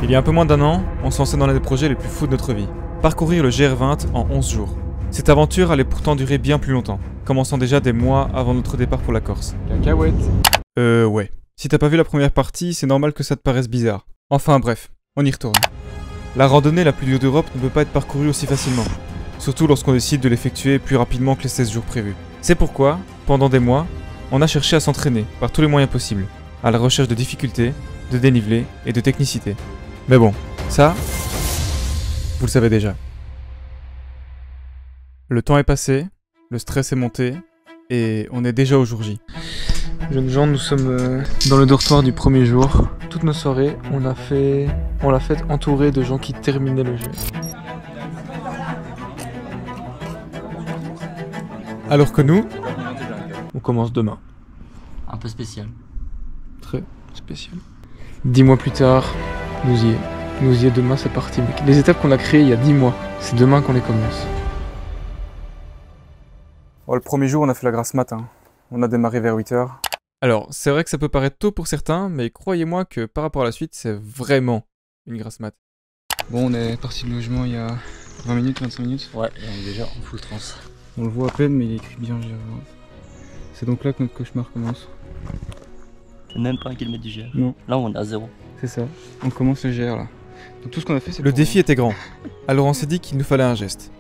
Il y a un peu moins d'un an, on se lançait dans l'un des projets les plus fous de notre vie. Parcourir le GR20 en 11 jours. Cette aventure allait pourtant durer bien plus longtemps, commençant déjà des mois avant notre départ pour la Corse. Cacahuète. Ouais. Si t'as pas vu la première partie, c'est normal que ça te paraisse bizarre. Enfin bref, on y retourne. La randonnée la plus dure d'Europe ne peut pas être parcourue aussi facilement. Surtout lorsqu'on décide de l'effectuer plus rapidement que les 16 jours prévus. C'est pourquoi, pendant des mois, on a cherché à s'entraîner par tous les moyens possibles, à la recherche de difficultés, de dénivelé et de technicité. Mais bon, ça, vous le savez déjà. Le temps est passé, le stress est monté, et on est déjà au jour J. Jeunes gens, nous sommes dans le dortoir du premier jour. Toutes nos soirées, on l'a fait entouré de gens qui terminaient le jeu. Alors que nous, On commence demain. Un peu spécial. Très spécial. 10 mois plus tard, nous y est demain, c'est parti. Mec. Les étapes qu'on a créées il y a 10 mois, c'est demain qu'on les commence. Oh, le premier jour, on a fait la grasse mat. On a démarré vers 8h. alors c'est vrai que ça peut paraître tôt pour certains, mais croyez-moi que par rapport à la suite, c'est vraiment une grasse mat. Bon, on est parti de logement il y a 20 minutes, 25 minutes. Ouais, et on est déjà en full trans. On le voit à peine, mais il est écrit bien GR20. C'est donc là que notre cauchemar commence. Même pas un kilomètre du GR. Non. Là, on est à 0. C'est ça. On commence le GR là. Donc tout ce qu'on a fait, c'est Le pour- défi était grand, alors on s'est dit qu'il nous fallait un geste.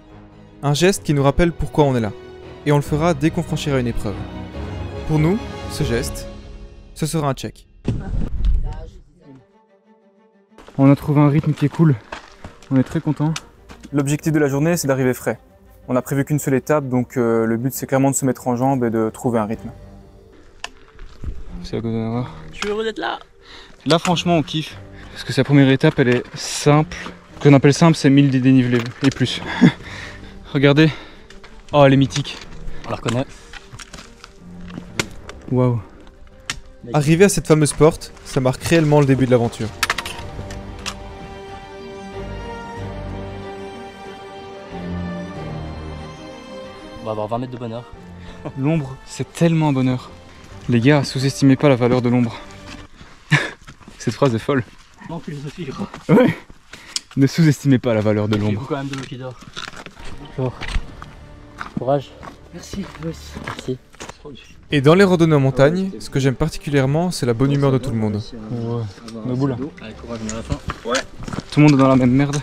Un geste qui nous rappelle pourquoi on est là. Et on le fera dès qu'on franchira une épreuve. Pour nous, ce geste, ce sera un check. On a trouvé un rythme qui est cool. On est très content. L'objectif de la journée, c'est d'arriver frais. On n'a prévu qu'une seule étape, donc le but, c'est clairement de se mettre en jambes et de trouver un rythme. C'est la Gonara. Je suis heureux d'être là. Là, franchement, on kiffe. Parce que sa première étape, elle est simple. Ce qu'on appelle simple, c'est 1000 dénivelés et plus. Regardez. Oh, elle est mythique. On la reconnaît. Waouh. Arriver à cette fameuse porte, ça marque réellement le début de l'aventure. On va avoir 20 mètres de bonheur. L'ombre, c'est tellement un bonheur. Les gars, sous-estimez pas la valeur de l'ombre. Cette phrase est folle. Non, philosophie, je crois. Ouais. Ne sous-estimez pas la valeur de Il l'ombre. faut quand même de l'eau qui dort. Bonjour. Courage. Merci, Merci. Et dans les randonnées en montagne, ce que j'aime particulièrement, c'est la bonne humeur de tout le monde. Ouais. On est au bout là. Allez, courage, on est à la fin. Tout le monde est dans la même merde.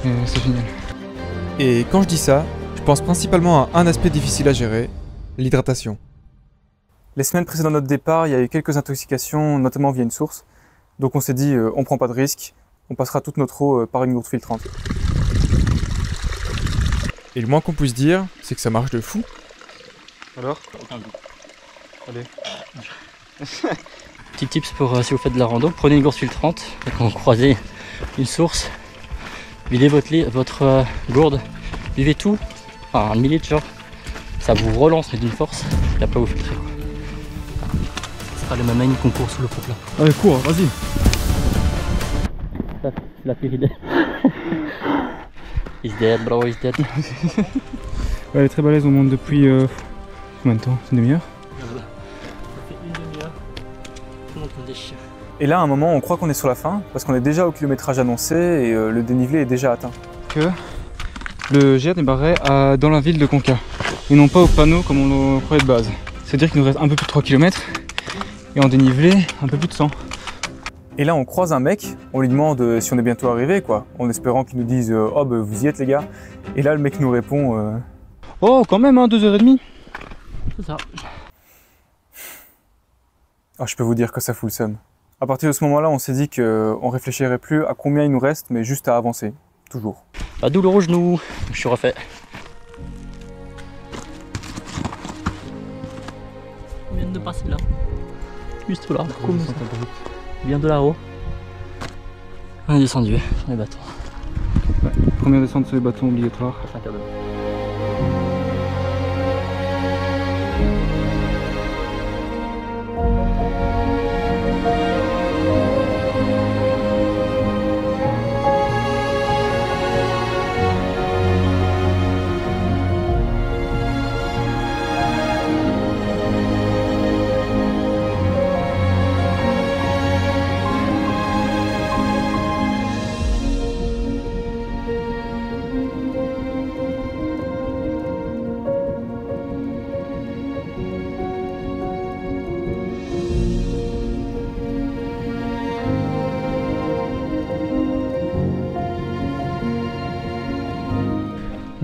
Et c'est génial. Et quand je dis ça, je pense principalement à un aspect difficile à gérer, l'hydratation. Les semaines précédant notre départ, il y a eu quelques intoxications, notamment via une source. Donc on s'est dit, on prend pas de risque, on passera toute notre eau par une gourde filtrante. Et le moins qu'on puisse dire, c'est que ça marche de fou. Alors? Aucun goût. Allez. Petit tips pour si vous faites de la rando, prenez une gourde filtrante et quand vous croisez une source, videz votre gourde, buvez tout, enfin 1 millilitre genre, ça vous relance mais d'une force et après vous filtrez. Ce sera le même ligne qu'on court sous le fond plat. Allez, cours, vas-y. C'est la pire idée. He's dead bro, he's dead. Ouais, elle est très balèze, on monte depuis combien de temps? Une demi-heure? Ça fait une demi-heure, tout le monde compte des chiens. Et là, à un moment, on croit qu'on est sur la fin, parce qu'on est déjà au kilométrage annoncé et le dénivelé est déjà atteint. Que le GR démarrait dans la ville de Conca et non pas au panneau comme on le croyait de base. C'est-à-dire qu'il nous reste un peu plus de 3 km et en dénivelé un peu plus de 100. Et là, on croise un mec, on lui demande si on est bientôt arrivé, quoi, en espérant qu'il nous dise oh, bah, vous y êtes, les gars. Et là, le mec nous répond Oh, quand même, hein, 2h30. C'est ça. Ah, je peux vous dire que ça fout le seum. À partir de ce moment-là, on s'est dit qu'on réfléchirait plus à combien il nous reste, mais juste à avancer, toujours. Bah, douloureux au genou, je suis refait. On vient de passer là. Juste là. On vient de là-haut. On est descendu sur les bâtons. Ouais, première descente sur les bâtons obligatoire. Ça fait un quart d'heure.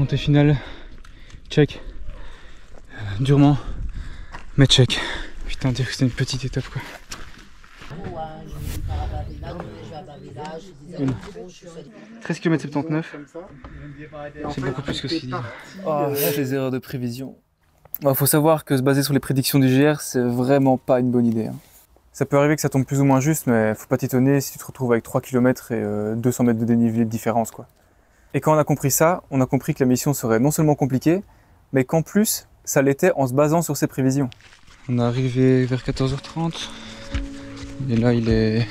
Montée finale, check. Durement, mais check. Putain, dire que c'était une petite étape quoi. 13 km 79, c'est beaucoup plus que ce qu'il dit. Oh, les erreurs de prévision. Faut savoir que se baser sur les prédictions du GR, c'est vraiment pas une bonne idée. Ça peut arriver que ça tombe plus ou moins juste, mais faut pas t'étonner si tu te retrouves avec 3 km et 200 mètres de dénivelé de différence, quoi. Et quand on a compris ça, on a compris que la mission serait non seulement compliquée, mais qu'en plus, ça l'était en se basant sur ces prévisions. On est arrivé vers 14h30, et là il est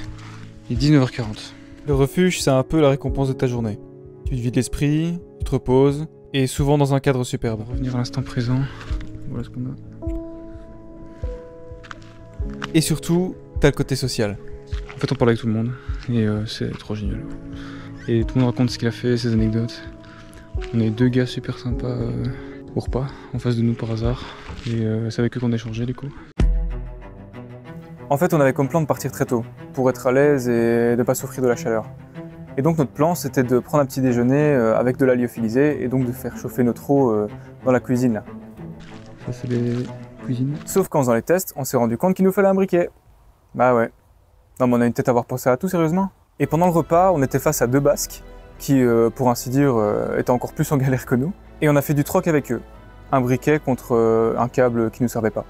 19h40. Le refuge, c'est un peu la récompense de ta journée. Tu te vides l'esprit, tu te reposes, et souvent dans un cadre superbe. On va revenir à l'instant présent, voilà ce qu'on a. Et surtout, t'as le côté social. En fait on parle avec tout le monde, et c'est trop génial. Et tout le monde raconte ce qu'il a fait, ses anecdotes. On est deux gars super sympas au repas, en face de nous par hasard, et c'est avec eux qu'on a échangé du coup. En fait, on avait comme plan de partir très tôt, pour être à l'aise et de ne pas souffrir de la chaleur. Et donc notre plan, c'était de prendre un petit déjeuner avec de la lyophilisée, et donc de faire chauffer notre eau dans la cuisine là. Ça c'est les cuisines. Sauf qu'en faisant les tests, on s'est rendu compte qu'il nous fallait un briquet. Bah ouais. Non mais on a une tête à avoir pensé à tout sérieusement. Et pendant le repas, on était face à deux Basques, qui, pour ainsi dire, étaient encore plus en galère que nous. Et on a fait du troc avec eux. Un briquet contre un câble qui ne nous servait pas.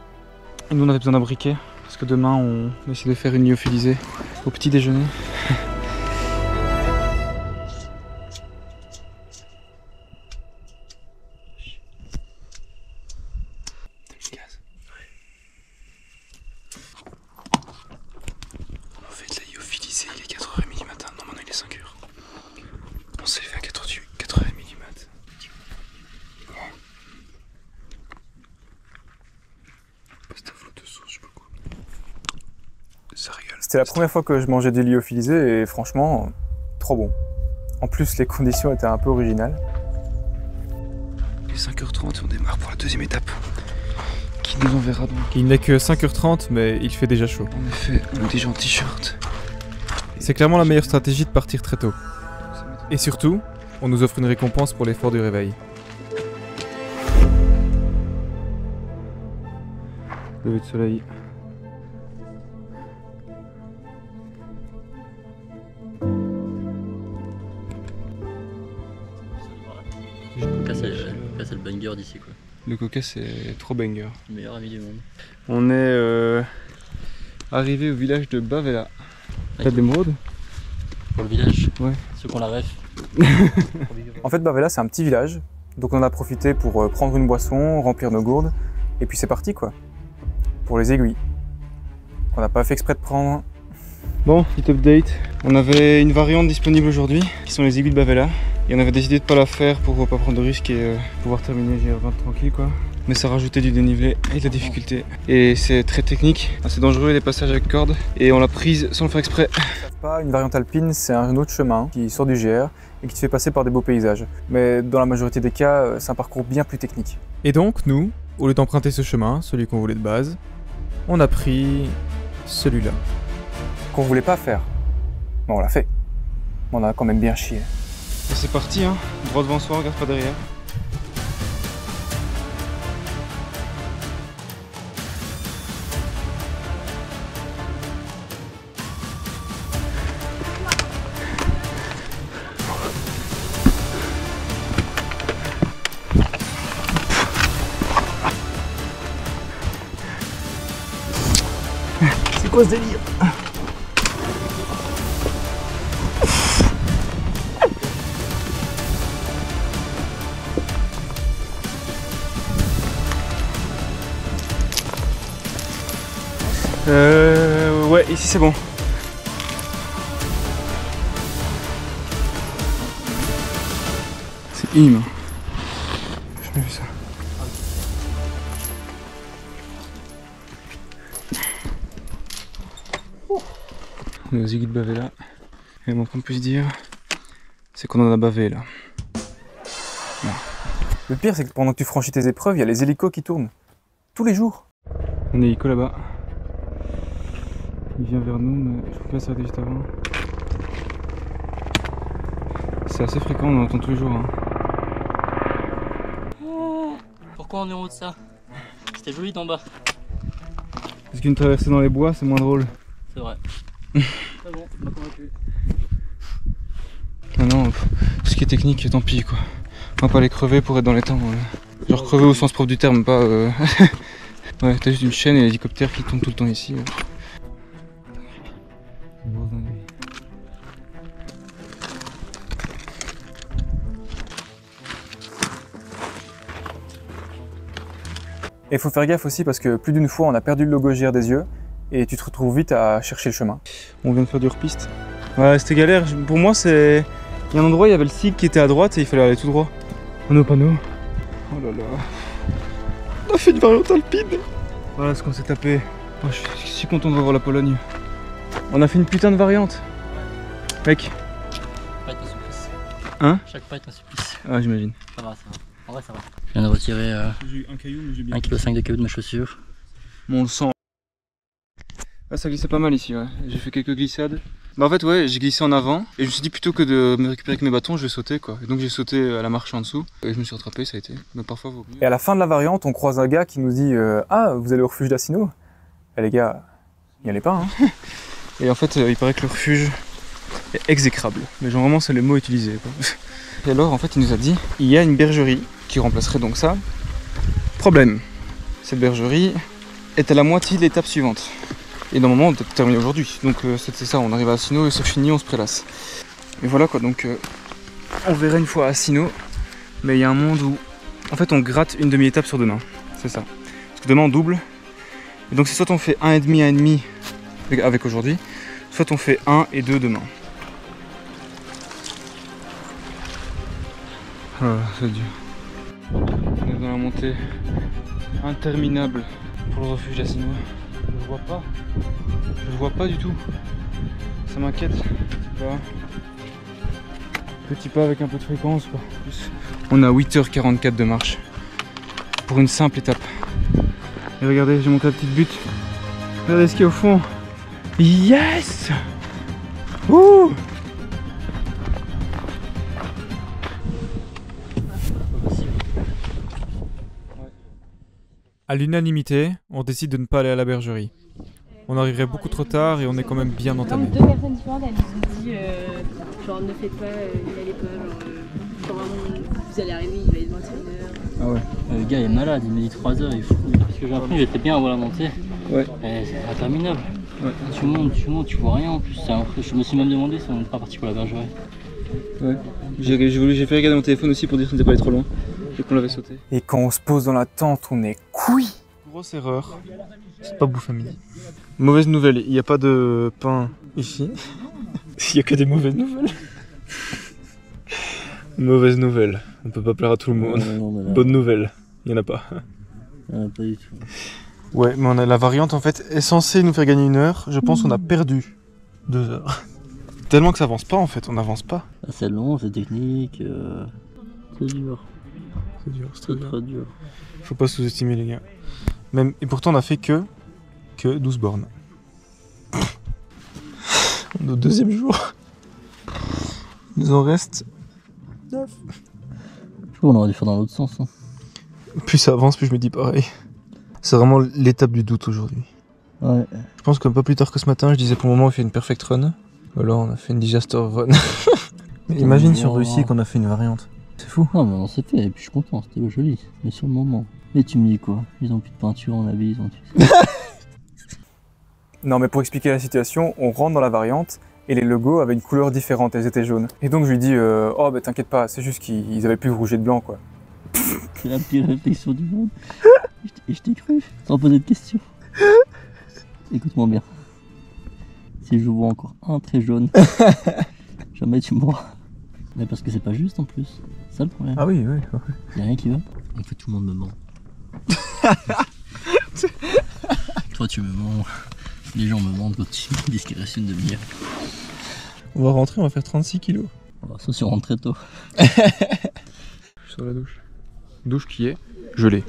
Et nous on avait besoin d'un briquet, parce que demain on va essayer de faire une lyophilisée au petit déjeuner. On fait de la lyophilisée, il est 4h30 du matin, non maintenant il est 5h. On s'est fait à 4h30 du mat. C'est un flot de sauce, je sais pas quoi. Ça régale. C'était la première fois que je mangeais du lyophilisé et franchement, trop bon. En plus, les conditions étaient un peu originales. Il est 5h30 et on démarre pour la deuxième étape, qui nous enverra donc. Il n'est que 5h30, mais il fait déjà chaud. En effet, on est déjà en t-shirt. C'est clairement la meilleure stratégie de partir très tôt. Et surtout, on nous offre une récompense pour l'effort du réveil. Lever de soleil. C'est le banger d'ici quoi. Le coca c'est trop banger. Le meilleur ami du monde. On est arrivé au village de Bavela. T'as de l'émeraude? Pour le village. Ouais. Ceux qu'on la rêve. En fait, Bavela, c'est un petit village. Donc on en a profité pour prendre une boisson, remplir nos gourdes. Et puis c'est parti quoi. Pour les aiguilles. Qu'on n'a pas fait exprès de prendre. Bon, petit update. On avait une variante disponible aujourd'hui, qui sont les aiguilles de Bavela. Et on avait décidé de pas la faire pour pas prendre de risques et pouvoir terminer GR20 tranquille quoi. Mais ça rajoutait du dénivelé et de la difficulté. Et c'est très technique, assez dangereux les passages avec corde. Et on l'a prise sans le faire exprès. Pas une variante alpine, c'est un autre chemin qui sort du GR et qui te fait passer par des beaux paysages. Mais dans la majorité des cas, c'est un parcours bien plus technique. Et donc, nous, au lieu d'emprunter ce chemin, celui qu'on voulait de base, on a pris celui-là. Qu'on voulait pas faire. Bon, on l'a fait. On a quand même bien chié. Et c'est parti hein, droit devant soi, regarde pas derrière. C'est quoi ce délire? Ouais, ici c'est bon. C'est im. J'ai jamais vu ça. On est aux aiguilles de Bavela. Et le moins qu'on puisse dire, c'est qu'on en a bavé là. Voilà. Le pire, c'est que pendant que tu franchis tes épreuves, il y a les hélicos qui tournent. Tous les jours. On est hélico là-bas. Il vient vers nous, mais je crois qu'il va s'arrêter juste avant. C'est assez fréquent, on en entend tous les jours. Hein. pourquoi on est en haut de ça. C'était joli d'en bas. Parce qu'une traversée dans les bois, c'est moins drôle. C'est vrai. C'est bon, on m'a convaincu. Ah non, tout ce qui est technique, tant pis quoi. On va pas les crever pour être dans les temps. Genre crever au sens propre du terme, pas... Ouais, t'as juste une chaîne et l'hélicoptère qui tombe tout le temps ici. Et il faut faire gaffe aussi parce que plus d'une fois on a perdu le logo GR des yeux et tu te retrouves vite à chercher le chemin. On vient de faire du hors-piste. Ouais, c'était galère. Pour moi, c'est... Il y a un endroit, il y avait le SIG qui était à droite et il fallait aller tout droit. Panneau, panneau. Oh là là. On a fait une variante alpine. Voilà ce qu'on s'est tapé. Oh, je suis si content de revoir la Pologne. On a fait une putain de variante. Mec. Chaque pas est un supplice. Hein? Chaque pas est un supplice. Ah, j'imagine. Ça va, ça va. En vrai, ça va. Je viens de retirer J'ai eu un caillou, mais j'ai bien. 1,5 kg de cailloux de ma chaussure. Bon, on le sent. Ah, ça glissait pas mal ici, ouais. J'ai fait quelques glissades. Bah en fait ouais, j'ai glissé en avant et je me suis dit plutôt que de me récupérer avec mes bâtons, je vais sauter quoi. Et donc j'ai sauté à la marche en dessous et je me suis rattrapé, ça a été. Mais parfois vaut mieux. Et à la fin de la variante, on croise un gars qui nous dit ah, vous allez au refuge d'Assino? Eh les gars, n'y allez pas hein. Et en fait, il paraît que le refuge est exécrable. Mais genre vraiment, c'est les mots utilisés quoi. Et alors en fait, il nous a dit, il y a une bergerie qui remplacerait donc ça. Problème, cette bergerie est à la moitié de l'étape suivante. Et normalement on doit terminer aujourd'hui, donc c'est ça, on arrive à Assino et c'est fini, on se prélasse. Et voilà quoi, donc on verra une fois à Assino, mais il y a un monde où en fait on gratte une demi-étape sur demain, c'est ça. Parce que demain on double, et donc c'est soit on fait 1,5 avec aujourd'hui, soit on fait 1 et 2 demain. Oh, c'est dur. On est dans la montée interminable pour le refuge d'Assino. Je vois pas. Je vois pas du tout. Ça m'inquiète. Voilà. Petit pas avec un peu de fréquence quoi. Plus. On a 8h44 de marche. Pour une simple étape. Et regardez, j'ai monté la petite butte. Regardez ce qu'il y a au fond. Yes! Ouh! À l'unanimité, on décide de ne pas aller à la bergerie. On arriverait beaucoup trop tard et on est quand même bien entamé. Deux personnes différentes, elles nous ont dit genre ne faites pas, n'y allez pas, genre vraiment vous allez arriver, il va être 21h. Ah ouais. Le gars est malade, il me dit 3 heures, il est fou. Parce que j'ai appris, j'étais bien avant la montée. Ouais. C'est interminable. Ouais. Tu montes, tu vois rien en plus. Je me suis même demandé si on n'était pas parti pour la bergerie. Ouais. J'ai fait regarder mon téléphone aussi pour dire qu'on n'était pas allé trop loin. Et qu'on l'avait sauté. Et quand on se pose dans la tente, on est couilles. Grosse erreur. C'est pas bouffe à midi. Mauvaise nouvelle, il n'y a pas de pain ici. Il n'y a que des mauvaises nouvelles. Mauvaise nouvelle, on peut pas plaire à tout le monde. Non, Bonne nouvelle, il n'y en a pas. pas du tout. Ouais, mais on a la variante en fait est censée nous faire gagner 1 heure. Je pense qu'on a perdu 2 heures. Tellement que ça avance pas en fait, on n'avance pas. C'est long, c'est technique, c'est dur. C'est dur, C'est très dur. Faut pas sous-estimer les gars. Même, et pourtant on a fait que 12 bornes. On est au 2e jour. Il nous en reste 9. Je crois qu'on aurait dû faire dans l'autre sens. Hein. Plus ça avance, plus je me dis pareil. C'est vraiment l'étape du doute aujourd'hui. Ouais. Je pense que pas plus tard que ce matin, je disais pour le moment on fait une perfect run. Alors on a fait une disaster run. Mais imagine si on réussit et qu'on a fait une variante. C'est fou. Non mais on s'est fait et puis je suis content, c'était joli. Mais sur le moment. Et tu me dis quoi? Ils ont plus de peinture en habit, ils ont tout. Non mais pour expliquer la situation, on rentre dans la variante et les logos avaient une couleur différente, elles étaient jaunes. Et donc je lui dis oh bah t'inquiète pas, c'est juste qu'ils avaient plus rouge et de blanc quoi. C'est la pire réflexion du monde. Et je t'ai cru, sans poser de questions. Écoute-moi bien. Si je vois encore un trait jaune, jamais tu mourras. Mais parce que c'est pas juste en plus. C'est ça le problème. Ah oui, oui. Y'a rien qui va. En fait tout le monde me ment. Toi tu me mens. Les gens me mentent quand tu dis qu'il reste une demi-heure. On va rentrer, on va faire 36 kilos. Sauf si on rentre très tôt. Je suis sur la douche. Douche qui est gelée.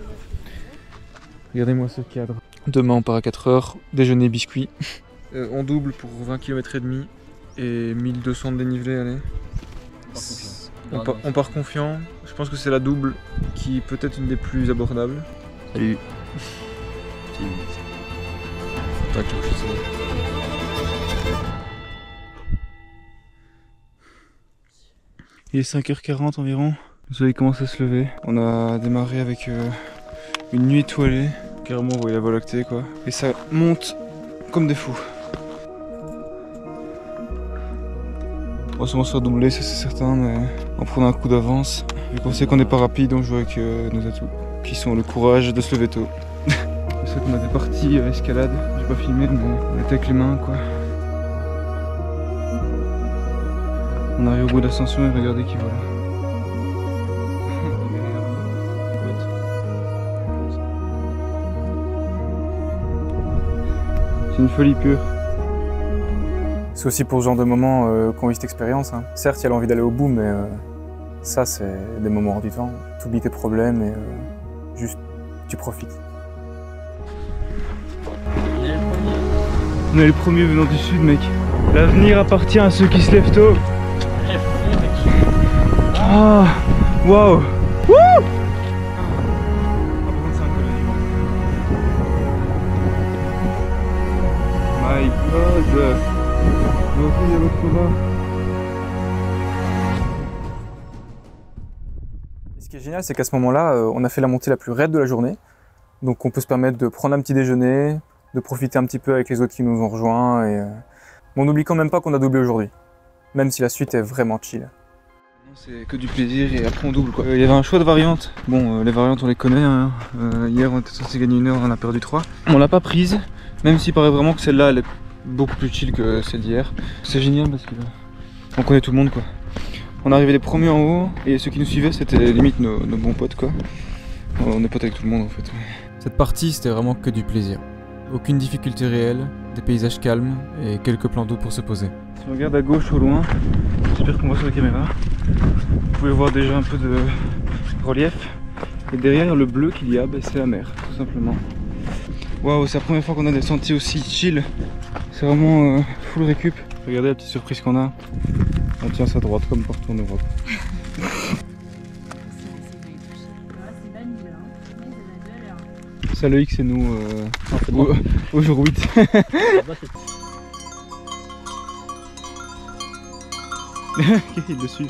Regardez-moi ce cadre. Demain on part à 4h, déjeuner biscuit. On double pour 20 km et demi et 1200 de dénivelé, allez. On part confiant. Je pense que c'est la double qui est peut-être une des plus abordables. Salut. Il est 5h40 environ. Le soleil commence à se lever. On a démarré avec une nuit étoilée. Carrément, vous voyez la Voie lactée quoi. Et ça monte comme des fous. On va sûrement se faire doubler, ça c'est certain, mais en prenant un coup d'avance. Vu qu'on sait qu'on n'est pas rapide, on joue avec nos atouts, qui sont le courage de se lever tôt. C'est ça qu'on a des parties escalade, j'ai pas filmé, mais on était avec les mains quoi. On arrive au bout de l'ascension et regardez qui voilà. C'est une folie pure. C'est aussi pour ce genre de moment qu'on vit cette expérience. Hein. Certes, il y a l'envie d'aller au bout, mais ça, c'est des moments hors du temps. Tu oublies tes problèmes et juste, tu profites. On est les premiers venant du sud, mec. L'avenir appartient à ceux qui se lèvent tôt. Ah, waouh! Wouh! My God! Ce qui est génial, c'est qu'à ce moment-là, on a fait la montée la plus raide de la journée. Donc on peut se permettre de prendre un petit déjeuner, de profiter un petit peu avec les autres qui nous ont rejoints. Et, on n'oublie quand même pas qu'on a doublé aujourd'hui, même si la suite est vraiment chill. C'est que du plaisir et après on double quoi. Il y avait un choix de variantes. Bon, les variantes on les connaît. Hein. Hier on était censé gagner 1 heure, on en a perdu 3. On l'a pas prise, même s'il paraît vraiment que celle-là elle est beaucoup plus chill que celle d'hier. C'est génial parce que on connaît tout le monde quoi. On arrivait les premiers en haut et ceux qui nous suivaient c'était limite nos bons potes quoi. On est potes avec tout le monde en fait. Cette partie, c'était vraiment que du plaisir. Aucune difficulté réelle, des paysages calmes et quelques plans d'eau pour se poser. Si on regarde à gauche au loin, j'espère qu'on voit sur la caméra, vous pouvez voir déjà un peu de relief. Et derrière le bleu qu'il y a, c'est la mer, tout simplement. Waouh, c'est la première fois qu'on a des sentiers aussi chill. C'est vraiment full récup. Regardez la petite surprise qu'on a. On tient sa droite comme partout en Europe. Ça le X et nous au jour 8. Il est dessus.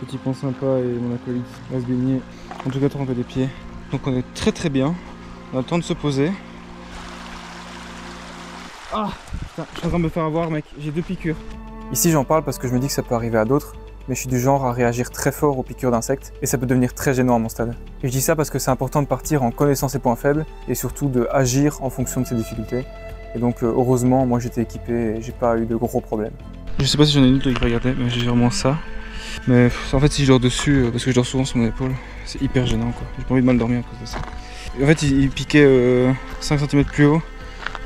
Petit pont sympa et mon acolyte va se baigner. En tout cas tremper les pieds. Donc on est très bien. On a le temps de se poser. Ah putain, je suis en train de me faire avoir mec, j'ai 2 piqûres. Ici, j'en parle parce que je me dis que ça peut arriver à d'autres, mais je suis du genre à réagir très fort aux piqûres d'insectes et ça peut devenir très gênant à mon stade. Et je dis ça parce que c'est important de partir en connaissant ses points faibles et surtout de agir en fonction de ses difficultés. Et donc heureusement, moi j'étais équipé et j'ai pas eu de gros problèmes. Je sais pas si j'en ai une autre qui regarder, mais j'ai vraiment ça. Mais en fait, si je dors dessus, parce que je dors souvent sur mon épaule, c'est hyper gênant quoi. J'ai pas envie de mal dormir à cause de ça. Et en fait, il piquait 5 cm plus haut,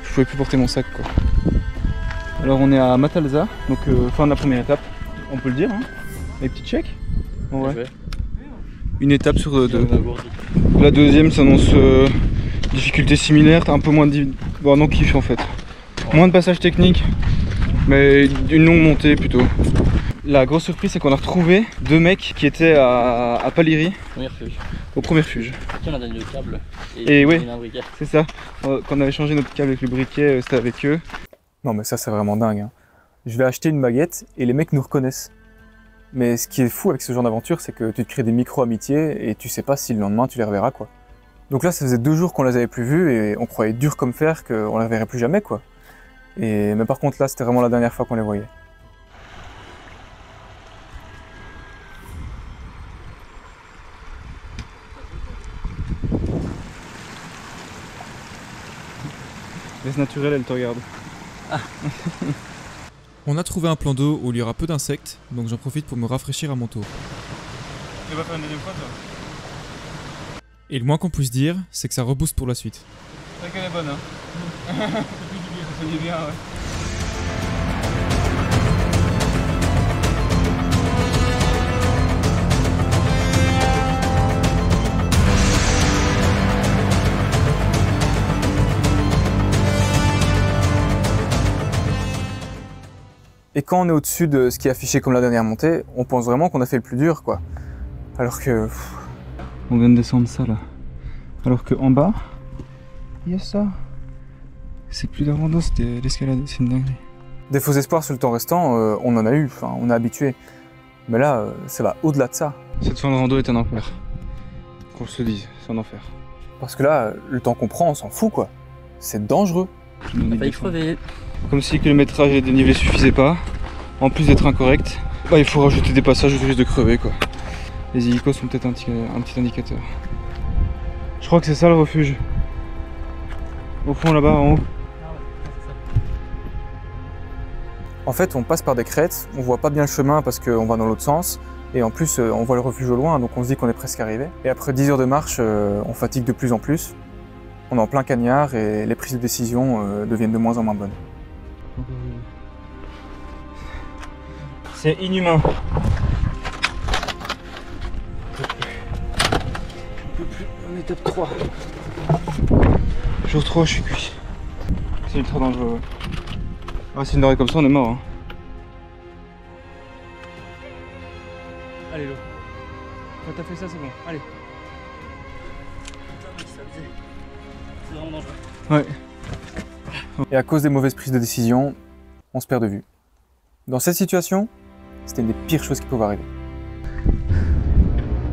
je pouvais plus porter mon sac quoi. Alors on est à Matalza, donc fin de la première étape, on peut le dire, hein, les petits checks. Bon, ouais. Une étape sur 2. La deuxième s'annonce difficulté similaire, t'as un peu moins de... Bon, non kiff en fait. Moins de passages techniques, mais une longue montée plutôt. La grosse surprise c'est qu'on a retrouvé 2 mecs qui étaient à Paliri. Au premier refuge. On a donné le câble et oui, c'est ça. Quand on avait changé notre câble avec le briquet, c'était avec eux. Non mais ça c'est vraiment dingue. Hein. Je vais acheter une baguette et les mecs nous reconnaissent. Mais ce qui est fou avec ce genre d'aventure, c'est que tu te crées des micro-amitiés et tu sais pas si le lendemain tu les reverras quoi. Donc là ça faisait 2 jours qu'on les avait plus vus et on croyait dur comme fer qu'on les reverrait plus jamais quoi. Mais par contre là c'était vraiment la dernière fois qu'on les voyait. Laisse naturelle, elle te regarde. Ah. On a trouvé un plan d'eau où il y aura peu d'insectes, donc j'en profite pour me rafraîchir à mon tour. Tu vas faire une deuxième fois toi? Et le moins qu'on puisse dire, c'est que ça rebooste pour la suite. C'est vrai qu'elle est bonne hein. Ça fait du bien ouais. Et quand on est au-dessus de ce qui est affiché comme la dernière montée, on pense vraiment qu'on a fait le plus dur, quoi. Alors que... On vient de descendre ça là. Alors que en bas, il y a ça. C'est plus la rando, c'était l'escalade, c'est une dinguerie. Des faux espoirs sur le temps restant, on en a eu, enfin, on est habitué. Mais là, ça va au-delà de ça. Cette fin de rando est un enfer. Qu'on se le dise, c'est un enfer. Parce que là, le temps qu'on prend, on s'en fout, quoi. C'est dangereux. On a failli crever. Comme si le kilométrage et le dénivelé suffisaient pas, en plus d'être incorrect, bah, il faut rajouter des passages où tu risques de crever, quoi. Les hélicos sont peut-être un petit indicateur. Je crois que c'est ça le refuge. Au fond là-bas, en haut. En fait, on passe par des crêtes, on voit pas bien le chemin parce qu'on va dans l'autre sens, et en plus, on voit le refuge au loin, donc on se dit qu'on est presque arrivé. Et après 10 heures de marche, on fatigue de plus en plus. On est en plein cagnard et les prises de décision deviennent de moins en moins bonnes. C'est inhumain. On est étape 3. Jour 3, je suis cuit. C'est ultra dangereux, ouais. Ah, si une arrêt comme ça, on est mort. Hein. Allez, l'eau. Quand t'as fait ça, c'est bon. Allez. C'est vraiment dangereux. Ouais. Et à cause des mauvaises prises de décision, on se perd de vue. Dans cette situation, c'était une des pires choses qui pouvaient arriver.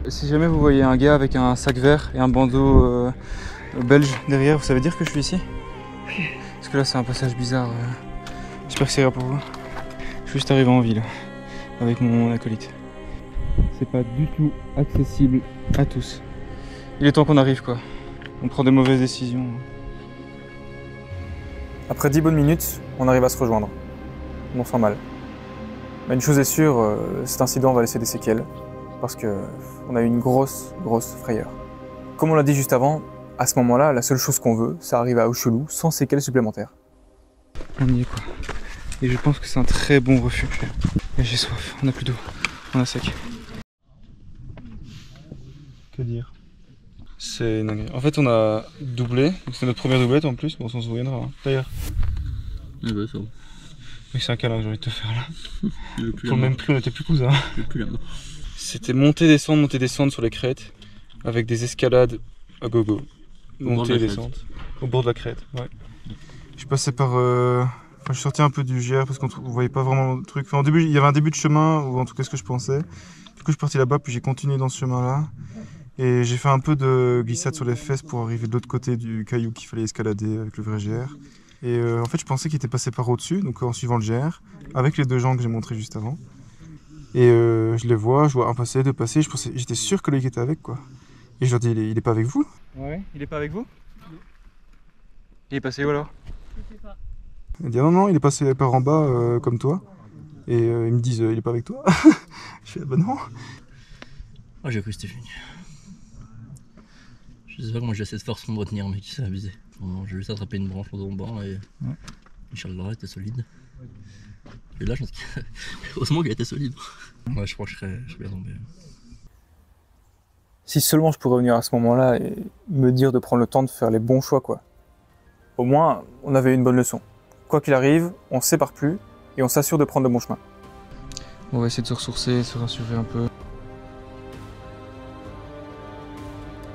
Si jamais vous voyez un gars avec un sac vert et un bandeau belge derrière, vous savez dire que je suis ici? Parce que là, c'est un passage bizarre. J'espère que c'est rare pour vous. Je suis juste arrivé en ville avec mon acolyte. C'est pas du tout accessible à tous. Il est temps qu'on arrive, quoi. On prend des mauvaises décisions. Après 10 bonnes minutes, on arrive à se rejoindre. On sent mal. Mais une chose est sûre, cet incident va laisser des séquelles. Parce qu'on a eu une grosse frayeur. Comme on l'a dit juste avant, à ce moment-là, la seule chose qu'on veut, c'est arriver à Ochoulou sans séquelles supplémentaires. On y est, quoi. Et je pense que c'est un très bon refuge. Et j'ai soif, on a plus d'eau, on a sec. Que dire? C'est une dinguerie. En fait, on a doublé, donc c'est notre première doublette en plus, bon, on s'en souviendra. Hein. D'ailleurs. Ah bah ça va. Mais c'est un câlin que j'ai envie de te faire là. Pour le même prix, on était plus cousins. Plus la main. C'était monter, descendre sur les crêtes, avec des escalades à gogo. Monter, descente. Au bord de la crête, ouais. Je suis passé par... Enfin, je suis sorti un peu du GR parce qu'on ne voyait pas vraiment le truc. Enfin, au début, il y avait un début de chemin, ou en tout cas ce que je pensais. Du coup, je suis parti là-bas, puis j'ai continué dans ce chemin-là. Et j'ai fait un peu de glissade sur les fesses pour arriver de l'autre côté du caillou qu'il fallait escalader avec le vrai GR. Et en fait, je pensais qu'il était passé par au-dessus, donc en suivant le GR, avec les deux gens que j'ai montrés juste avant. Et je les vois, je vois un passer, deux passer, j'étais sûr que Loïc était avec, quoi. Et je leur dis, il est pas avec vous? Ouais, il est pas avec vous? Il est passé où alors? Je sais pas. Il dit, non, il est passé par en bas, comme toi. Et ils me disent, il est pas avec toi? Je fais, bah non. Oh, j'ai cru que c'était fini. Je sais pas comment j'ai assez de force pour me retenir, mec, c'est abusé. Bon, j'ai juste attrapé une branche dans mon banc et Michel Lara était solide. Et là, je pense que... heureusement qu'il était solide. Ouais, je crois que je serais bien tombé. Si seulement je pourrais venir à ce moment-là et me dire de prendre le temps de faire les bons choix, quoi. Au moins, on avait une bonne leçon. Quoi qu'il arrive, on ne se sépare plus et on s'assure de prendre le bon chemin. On va essayer de se ressourcer, se rassurer un peu.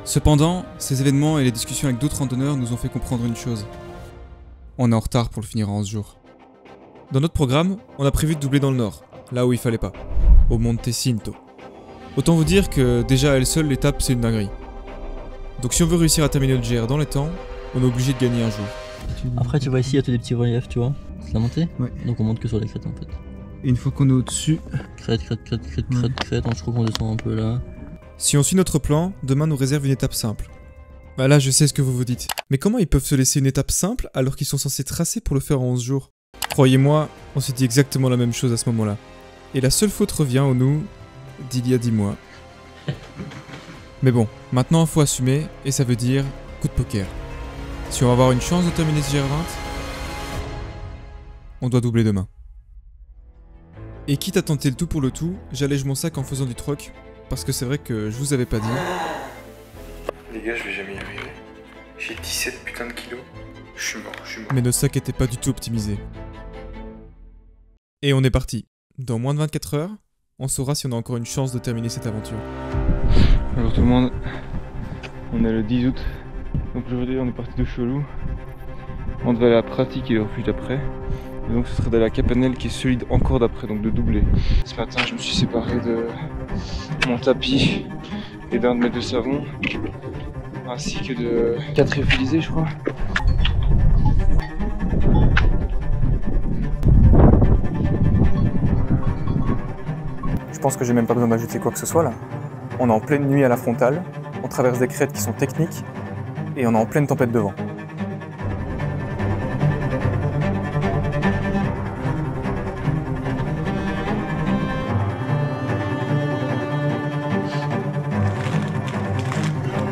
Cependant, ces événements et les discussions avec d'autres randonneurs nous ont fait comprendre une chose. On est en retard pour le finir en 11 jours. Dans notre programme, on a prévu de doubler dans le nord, là où il fallait pas, au Monte Cinto. Autant vous dire que déjà à elle seule, l'étape c'est une dinguerie. Donc si on veut réussir à terminer le GR dans les temps, on est obligé de gagner un jour. Après, tu vois ici, il y a tous des petits reliefs, tu vois. C'est la montée. Ouais. Donc on monte que sur les crêtes en fait. Et une fois qu'on est au-dessus, Crête, je crois qu'on descend un peu là. Si on suit notre plan, demain nous réserve une étape simple. Bah là, je sais ce que vous vous dites. Mais comment ils peuvent se laisser une étape simple alors qu'ils sont censés tracer pour le faire en 11 jours? Croyez-moi, on s'est dit exactement la même chose à ce moment-là. Et la seule faute revient au nous d'il y a 10 mois. Mais bon, maintenant il faut assumer, et ça veut dire coup de poker. Si on va avoir une chance de terminer ce GR20, on doit doubler demain. Et quitte à tenter le tout pour le tout, j'allège mon sac en faisant du troc, parce que c'est vrai que je vous avais pas dit. les gars, je vais jamais y arriver. J'ai 17 putains de kilos. Je suis mort. Mais nos sacs étaient pas du tout optimisés. Et on est parti. Dans moins de 24 heures, on saura si on a encore une chance de terminer cette aventure. Bonjour tout le monde, on est le 10 août, donc aujourd'hui on est parti de Chelou. On devait aller à Prati qui est le refuge d'après. Et donc ce serait d'aller à Capanel qui est solide encore d'après, donc de doubler. Ce matin je me suis séparé de mon tapis et d'un de mes 2 savons, ainsi que de 4 réutilisés je crois. Je pense que j'ai même pas besoin d'ajouter quoi que ce soit là. On est en pleine nuit à la frontale, on traverse des crêtes qui sont techniques et on est en pleine tempête de vent.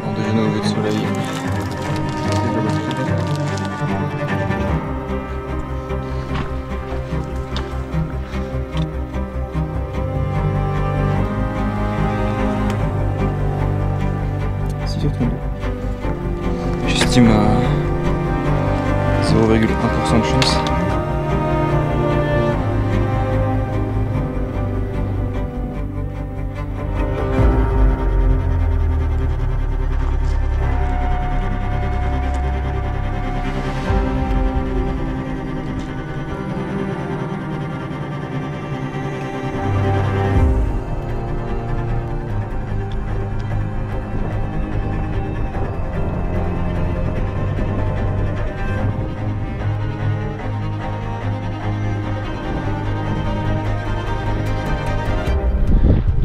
On déjeune au lever de soleil. J'estime à 0,1% de chance.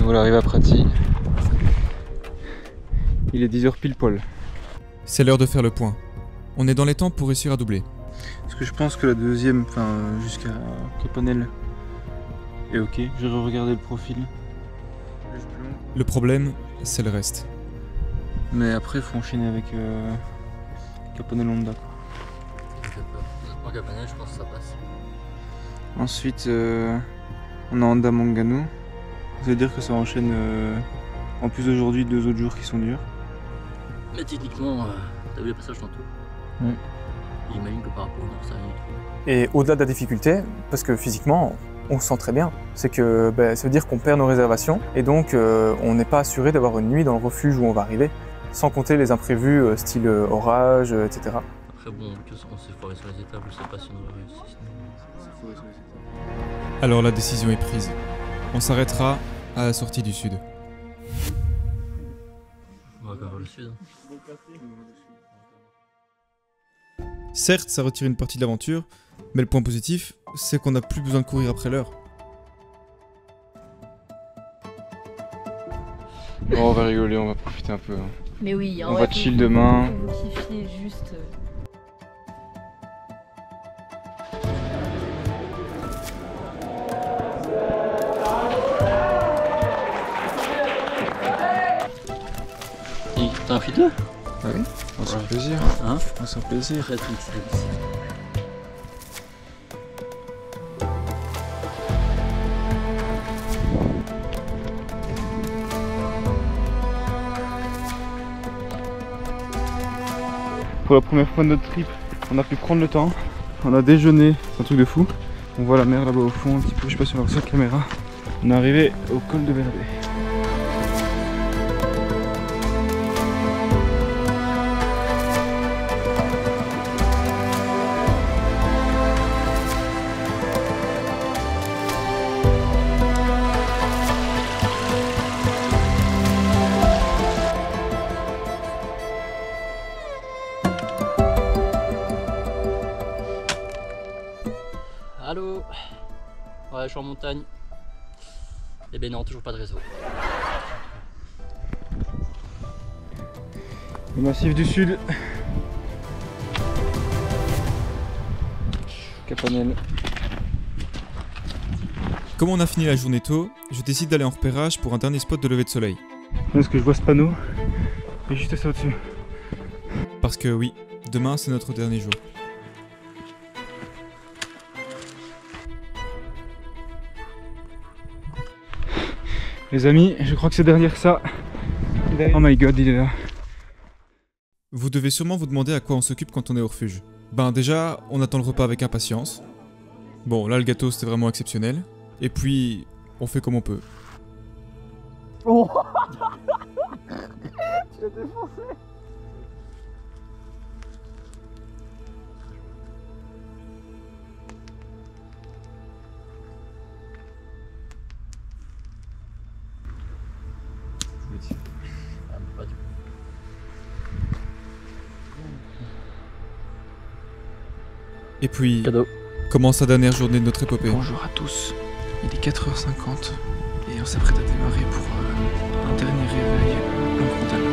Voilà, arrivé à Prati. Il est 10h pile poil. C'est l'heure de faire le point. On est dans les temps pour réussir à doubler. Parce que je pense que la deuxième, enfin jusqu'à Capanel est ok. J'ai regardé le profil. Le problème, c'est le reste. Mais après, il faut enchaîner avec Capanel Honda. Quoi. Honnêtement, Capanel, je pense que ça passe. Ensuite, on a Honda Mangano. Ça veut dire que ça enchaîne en plus d'aujourd'hui 2 autres jours qui sont durs. Mais techniquement, t'as vu les passages tantôt? Ouais. J'imagine que par rapport au nord, ça rien du tout. Et au-delà de la difficulté, parce que physiquement, on se sent très bien, c'est que ça veut dire qu'on perd nos réservations et donc on n'est pas assuré d'avoir une nuit dans le refuge où on va arriver, sans compter les imprévus style orage, etc. Après bon, vu qu'on s'est foiré sur les étapes, je sais pas si on aurait réussi. Alors la décision est prise. On s'arrêtera à la sortie du sud. On va vers le sud. Certes, ça retire une partie de l'aventure, mais le point positif, c'est qu'on n'a plus besoin de courir après l'heure. Bon, on va rigoler, on va profiter un peu. Hein. Mais oui, On va chill demain. Vous kiffiez juste. T'as un fit 2? Ah oui, on se fait plaisir. Hein? On se fait plaisir. Très triste, ça. Pour la première fois de notre trip, on a pu prendre le temps. On a déjeuné, c'est un truc de fou. On voit la mer là-bas au fond, un petit peu, je sais pas si on va voir sur la caméra. On est arrivé au col de Bernabé. Allô? Ouais, je suis en montagne. Eh ben non, toujours pas de réseau. Le massif du sud. Capanel. Comme on a fini la journée tôt, je décide d'aller en repérage pour un dernier spot de lever de soleil. Est-ce que je vois ce panneau? Et juste ça au-dessus. Parce que oui, demain c'est notre dernier jour. Les amis, je crois que c'est derrière ça. Oh my god, il est là. Vous devez sûrement vous demander à quoi on s'occupe quand on est au refuge. Ben déjà, on attend le repas avec impatience. Bon, là le gâteau c'était vraiment exceptionnel. Et puis, on fait comme on peut. Oh. Tu l'as défoncé. Pas du tout. Et puis, Cadeau. commence la dernière journée de notre épopée. Bonjour à tous, il est 4h50 et on s'apprête à démarrer pour un dernier réveil incontournable.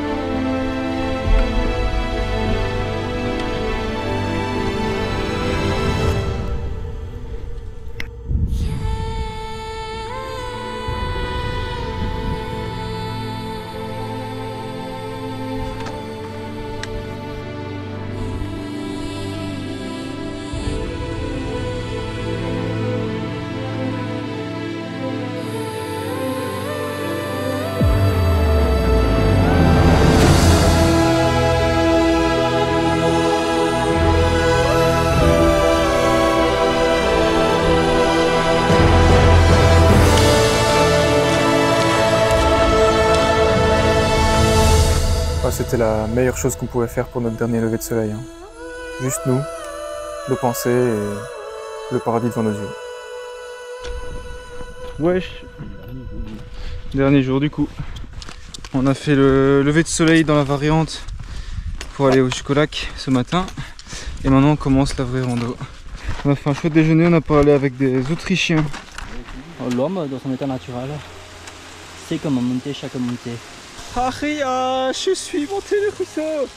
C'était la meilleure chose qu'on pouvait faire pour notre dernier lever de soleil. Hein. Juste nous, nos pensées et le paradis devant nos yeux. Wesh. Dernier jour du coup. On a fait le lever de soleil dans la variante pour aller jusqu'au lac ce matin. Et maintenant on commence la vraie rando. On a fait un chouette déjeuner, on a parlé avec des Autrichiens. L'homme, dans son état naturel, sait comment monter chaque montée. Aria, je suis monté le ruisseau.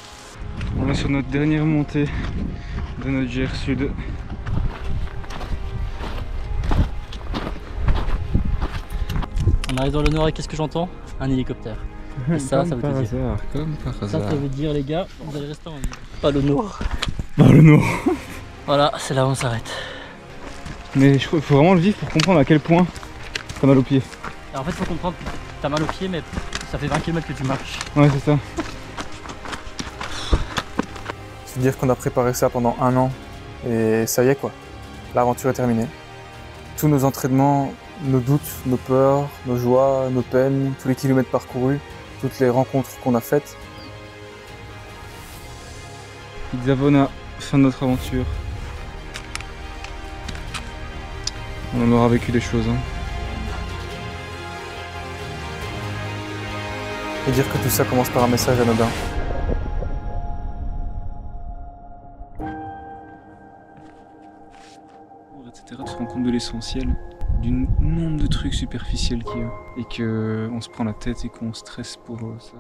On est sur notre dernière montée de notre GR Sud. On arrive dans le nord et qu'est-ce que j'entends? Un hélicoptère. Et ça, ça veut dire. Comme par Ça veut dire, les gars, vous allez rester en vie. Pas le nord. Dans le nord. Voilà, c'est là où on s'arrête. Mais je crois qu'il faut vraiment le vivre pour comprendre à quel point t'as mal aux pieds. Alors en fait, faut comprendre, t'as mal aux pieds, mais ça fait 20 km que tu marches. Ouais, c'est ça. Se dire qu'on a préparé ça pendant 1 an et ça y est quoi. L'aventure est terminée. Tous nos entraînements, nos doutes, nos peurs, nos joies, nos peines, tous les kilomètres parcourus, toutes les rencontres qu'on a faites. Pizzavona, fin de notre aventure. On en aura vécu des choses. Hein. Et dire que tout ça commence par un message anodin. Etc. Tu te rends compte de l'essentiel, du nombre de trucs superficiels qu'il y a. Et qu'on se prend la tête et qu'on stresse pour ça.